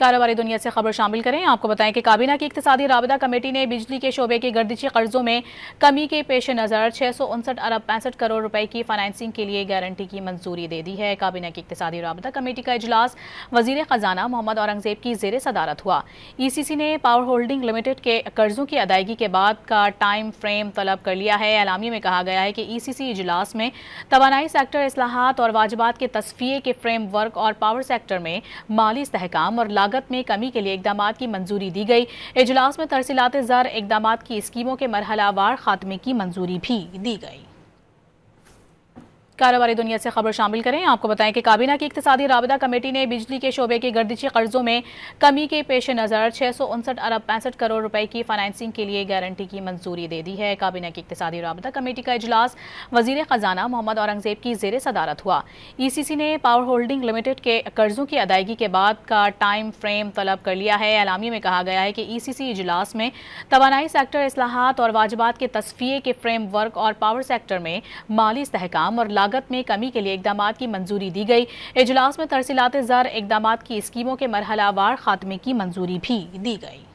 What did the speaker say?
कारोबारी दुनिया से खबर शामिल करें। आपको बताएं कि काबीना की इक्तिसादी राबता कमेटी ने बिजली के शोबे के गर्दिशी कर्जों में कमी के पेश नज़र 659 अरब 65 करोड़ रुपए की फाइनेंसिंग के लिए गारंटी की मंजूरी दे दी है। काबीना की इक्तिसादी राबता कमेटी का इजलास वजीर खजाना मोहम्मद औरंगजेब की जेर सदारत हुआ। ECC ने पावर होल्डिंग लिमिटेड के कर्जों की अदायगी के बाद का टाइम फ्रेम तलब कर लिया है। एलामी में कहा गया है कि ECC इजलास में तवानाई सेक्टर इस्लाहात और वाजिबात के तस्फिये के फ्रेम वर्क और पावर सेक्टर में माली इस्तेहकाम और लागत में कमी के लिए इकदामात की मंजूरी दी गई। इजलास में तरसीलात ज़र इकदामात की स्कीमों के मरहलावार खात्मे की मंजूरी भी दी गई। कारोबारी दुनिया से खबर शामिल करें। आपको बताएं कि काबीना की इक्तिसादी राबता कमेटी ने बिजली के शोबे के गर्दिशी कर्जों में कमी के पेश नज़र 659 अरब 65 करोड़ रुपए की फाइनेंसिंग के लिए गारंटी की मंजूरी दे दी है। काबीना की इक्तिसादी राबता कमेटी का इजलास वजीर खजाना मोहम्मद औरंगजेब की जेर सदारत हुआ। ECC ने पावर होल्डिंग लिमिटेड के कर्जों की अदायगी के बाद का टाइम फ्रेम तलब कर लिया है। एलामी में कहा गया है कि ECC इजलास में तवानाई सेक्टर इस्लाहात और वाजिबात के तस्फिये के फ्रेम वर्क और पावर सेक्टर में माली इस्तेहकाम और लागत में कमी के लिए इकदामात की मंजूरी दी गई। इजलास में तरसीलात ज़र इकदामात की स्कीमों के मरहलावार खात्मे की मंजूरी भी दी गई।